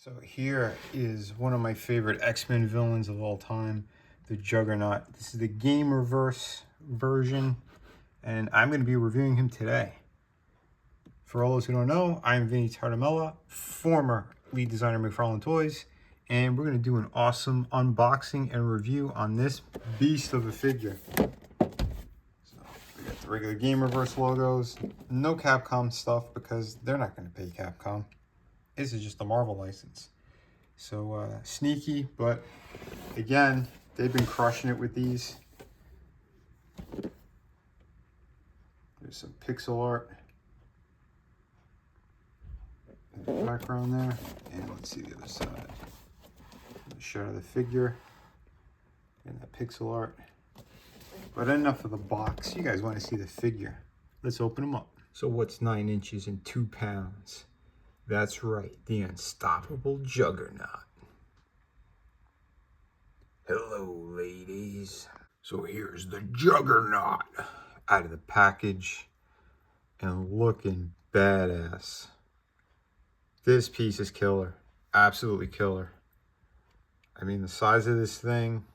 So here is one of my favorite X-Men villains of all time, the Juggernaut. This is the Gamerverse version, and I'm going to be reviewing him today. For all those who don't know, I'm Vinny Tartamella, former lead designer of McFarlane Toys, and we're going to do an awesome unboxing and review on this beast of a figure. So we got the regular Gamerverse logos, no Capcom stuff because they're not going to pay Capcom. This is just a Marvel license. So sneaky, but again, they've been crushing it with these. There's some pixel art in the background there. And let's see the other side. A shot of the figure and that pixel art. But enough of the box. You guys want to see the figure. Let's open them up. So what's 9 inches and 2 pounds? That's right, the unstoppable Juggernaut. Hello, ladies. So here's the Juggernaut out of the package and looking badass. This piece is killer, absolutely killer. I mean, the size of this thing.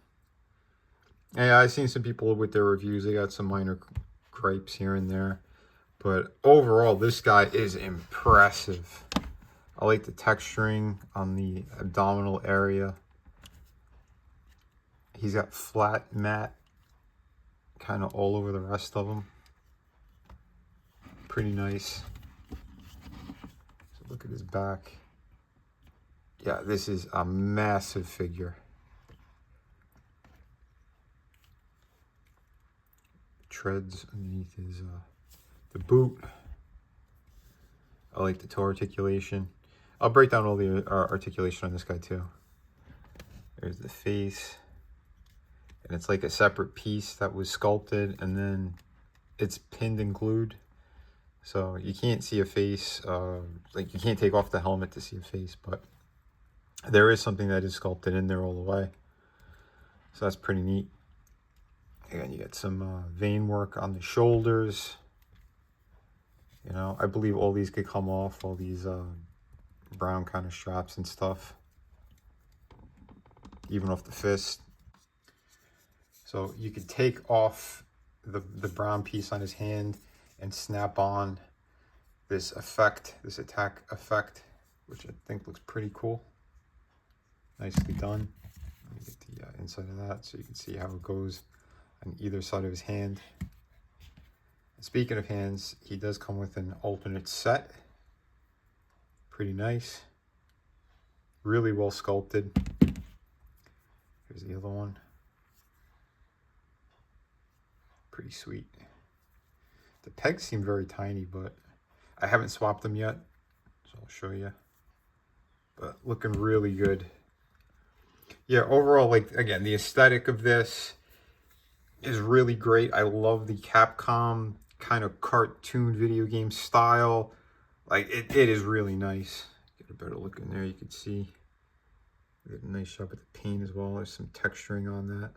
Yeah, I've seen some people with their reviews. They got some minor gripes here and there. But overall, this guy is impressive. I like the texturing on the abdominal area. He's got flat matte kind of all over the rest of them. Pretty nice. So look at his back. Yeah, this is a massive figure. Treads underneath his the boot. I like the toe articulation. I'll break down all the articulation on this guy too. There's the face. And it's like a separate piece that was sculpted and then it's pinned and glued. So you can't see a face. Like you can't take off the helmet to see a face, but there is something that is sculpted in there all the way. So that's pretty neat. Again, you get some vein work on the shoulders. You know, I believe all these could come off, all these brown kind of straps and stuff. Even off the fist. So you could take off the brown piece on his hand and snap on this effect, this attack effect, which I think looks pretty cool. Nicely done. Let me get the inside of that so you can see how it goes on either side of his hand. And speaking of hands, he does come with an alternate set. Pretty nice. Really well sculpted. Here's the other one. Pretty sweet. The pegs seem very tiny, but I haven't swapped them yet, so I'll show you. But looking really good. Yeah, overall, like, again, the aesthetic of this is really great. I love the Capcom kind of cartoon video game style. Like, it is really nice. Get a better look in there, you can see. Get a nice shot at the paint as well. There's some texturing on that.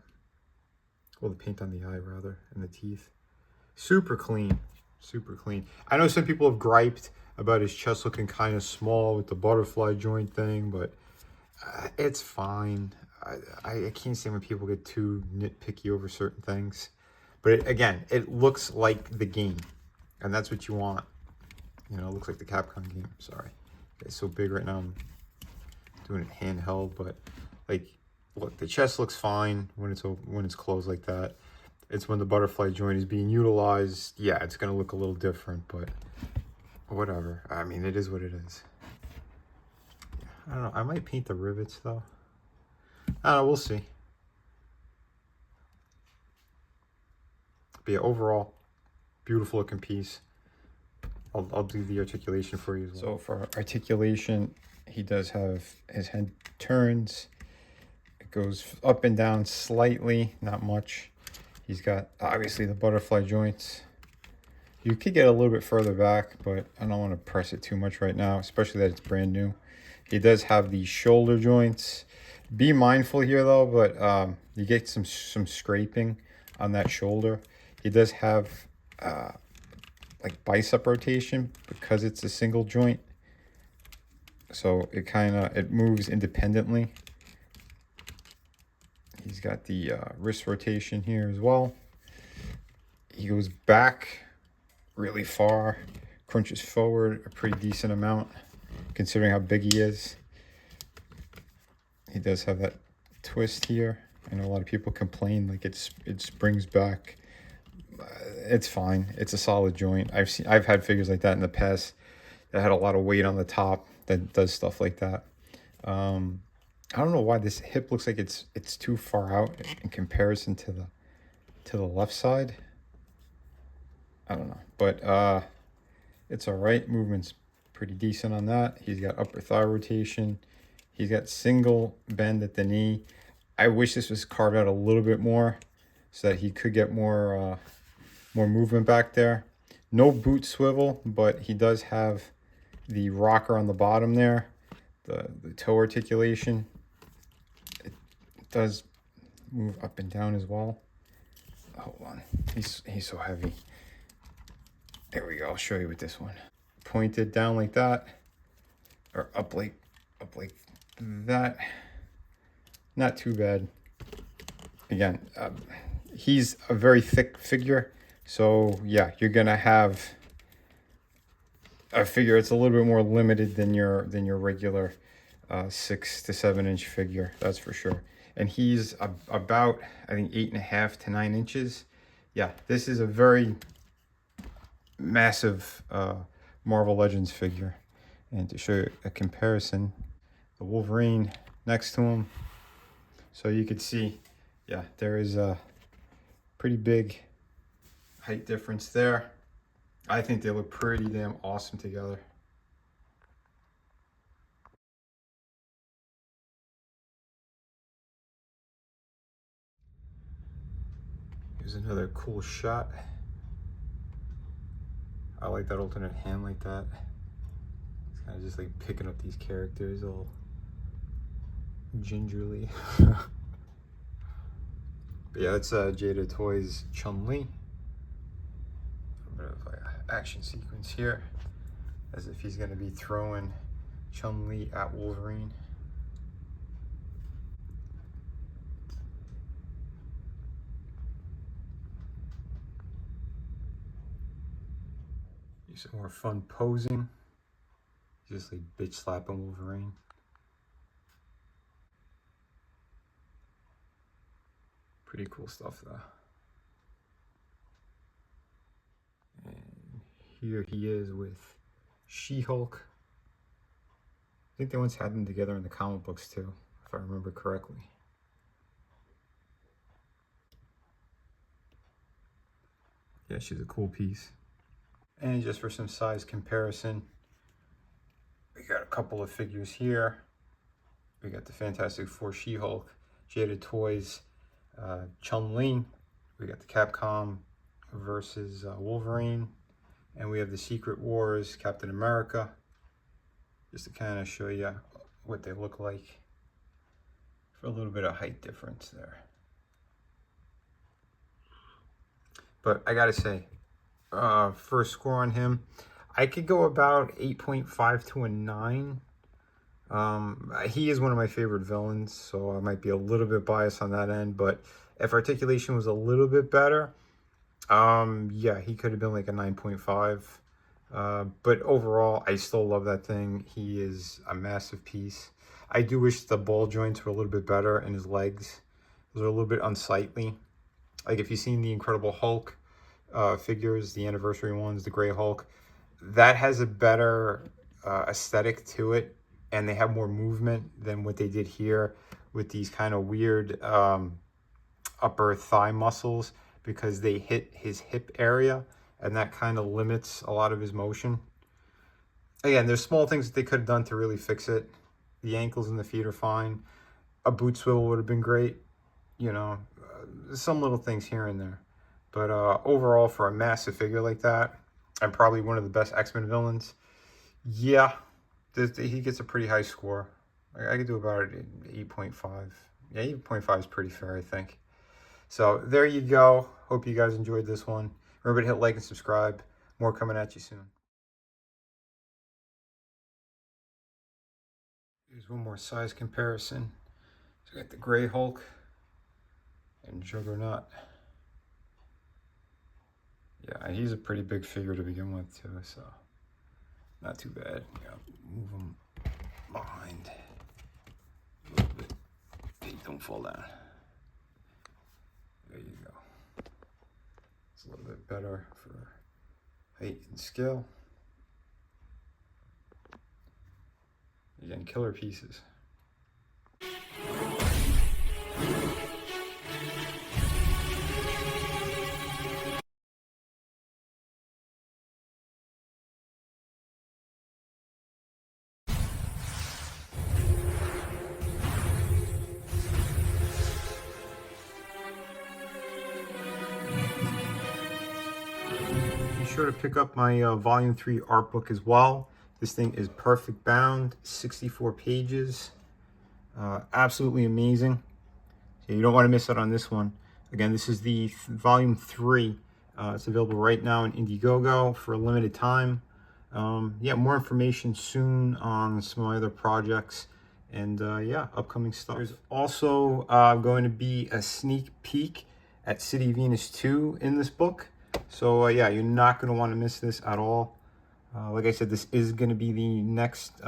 Well, the paint on the eye, rather, and the teeth. Super clean. Super clean. I know some people have griped about his chest looking kind of small with the butterfly joint thing, but it's fine. I can't stand when people get too nitpicky over certain things. But again, it looks like the game, and that's what you want. You know, it looks like the Capcom game. Sorry. It's so big right now. I'm doing it handheld, but like, look, the chest looks fine when it's closed like that. It's when the butterfly joint is being utilized. Yeah, it's gonna look a little different, but whatever. I mean, it is what it is. I don't know. I might paint the rivets though. I don't know. We'll see. But yeah, overall, beautiful looking piece. I'll do the articulation for you as well. So for articulation, he does have his head turns. It goes up and down slightly, not much. He's got obviously the butterfly joints. You could get a little bit further back, but I don't want to press it too much right now, especially that it's brand new. He does have the shoulder joints. Be mindful here though, but you get some scraping on that shoulder. He does have like bicep rotation because it's a single joint. so it moves independently. He's got the wrist rotation here as well. He goes back really far, crunches forward a pretty decent amount considering how big he is. He does have that twist here. I know a lot of people complain like it springs back. It's fine. It's a solid joint. I've had figures like that in the past that had a lot of weight on the top that does stuff like that. I don't know why this hip looks like it's too far out in comparison to the left side. I don't know, but it's all right. Movement's pretty decent on that. He's got upper thigh rotation. He's got single bend at the knee. I wish this was carved out a little bit more so that he could get more movement back there. No boot swivel, but he does have the rocker on the bottom there, the toe articulation. It does move up and down as well. Hold on, he's so heavy. There we go. I'll show you with this one. Pointed down like that, or up like that. Not too bad. Again, he's a very thick figure, so yeah, you're gonna have a figure that's a little bit more limited than your regular 6 to 7 inch figure. That's for sure. And he's about, I think, 8.5 to 9 inches. Yeah, this is a very massive Marvel Legends figure. And to show you a comparison, the Wolverine next to him, so you could see, yeah, there is a pretty big height difference there. I think they look pretty damn awesome together. Here's another cool shot. I like that alternate hand like that. It's kind of just like picking up these characters all gingerly. But yeah, that's Jada Toys Chun-Li. A bit of like action sequence here, as if he's going to be throwing Chun-Li at Wolverine. Some more fun posing. Just like bitch slapping Wolverine. Pretty cool stuff though. And here he is with She-Hulk. I think they once had them together in the comic books too, if I remember correctly. Yeah, she's a cool piece. And just for some size comparison, we got a couple of figures here. We got the Fantastic Four She-Hulk, Jada Toys, Chun-Li. We got the Capcom versus Wolverine. And we have the Secret Wars Captain America. Just to kind of show you what they look like. For a little bit of height difference there. But I gotta say, first score on him, I could go about 8.5 to a 9. He is one of my favorite villains, so I might be a little bit biased on that end, but if Articulation was a little bit better, yeah, he could have been like a 9.5. But overall, I still love that thing. He is a massive piece. I do wish the ball joints were a little bit better in his legs. Those are a little bit unsightly. Like if you've seen the Incredible Hulk figures, the anniversary ones, the Gray Hulk, that has a better aesthetic to it, and they have more movement than what they did here with these kind of weird upper thigh muscles, because they hit his hip area, and that kind of limits a lot of his motion. Again, there's small things that they could have done to really fix it. The ankles and the feet are fine. A boot swivel would have been great. You know, some little things here and there. But overall, for a massive figure like that, and probably one of the best X-Men villains, yeah, he gets a pretty high score. I could do about 8.5. Yeah, 8.5 is pretty fair, I think. So there you go. Hope you guys enjoyed this one. Remember to hit like and subscribe. More coming at you soon. Here's one more size comparison. So we got the Gray Hulk and Juggernaut. Yeah, he's a pretty big figure to begin with too, so not too bad. Yeah, move him behind a little bit. Hey, don't fall down. There you go. It's a little bit better for height and scale. Again, killer pieces. Be sure to pick up my Volume 3 art book as well. This thing is perfect bound, 64 pages. Absolutely amazing. So you don't want to miss out on this one. Again, this is the Volume 3. It's available right now in Indiegogo for a limited time. Yeah, more information soon on some of my other projects and yeah, upcoming stuff. There's also going to be a sneak peek at City of Venus 2 in this book. So yeah, you're not going to want to miss this at all. Like I said, this is going to be the next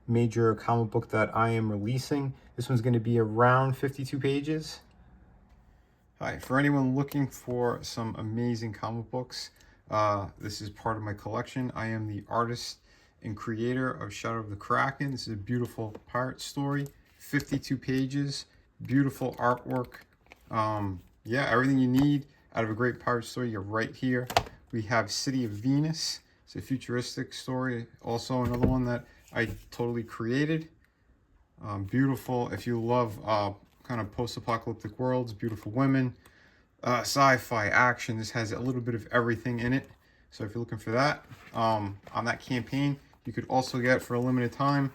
major comic book that I am releasing. This one's going to be around 52 pages. Hi, for anyone looking for some amazing comic books, this is part of my collection. I am the artist and creator of Shadow of the Kraken. This is a beautiful pirate story, 52 pages, beautiful artwork. Yeah, everything you need out of a great pirate story, you're right here. We have City of Venus. It's a futuristic story, also another one that I totally created. Beautiful, if you love kind of post-apocalyptic worlds, beautiful women, sci-fi, action. This has a little bit of everything in it. So if you're looking for that, on that campaign, you could also get, for a limited time,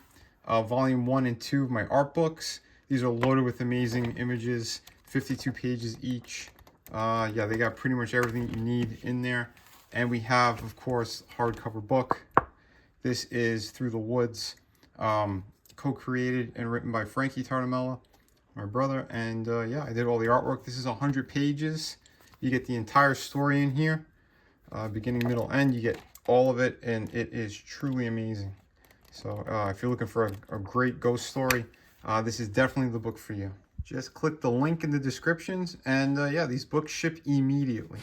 Volume 1 and 2 of my art books. These are loaded with amazing images, 52 pages each. Yeah, they got pretty much everything you need in there. And we have, of course, hardcover book. This is Through the Woods, co-created and written by Frankie Tartamella, my brother. And yeah, I did all the artwork. This is 100 pages. You get the entire story in here, beginning, middle, end. You get all of it, and it is truly amazing. So if you're looking for a great ghost story, this is definitely the book for you. Just click the link in the descriptions, and yeah, these books ship immediately.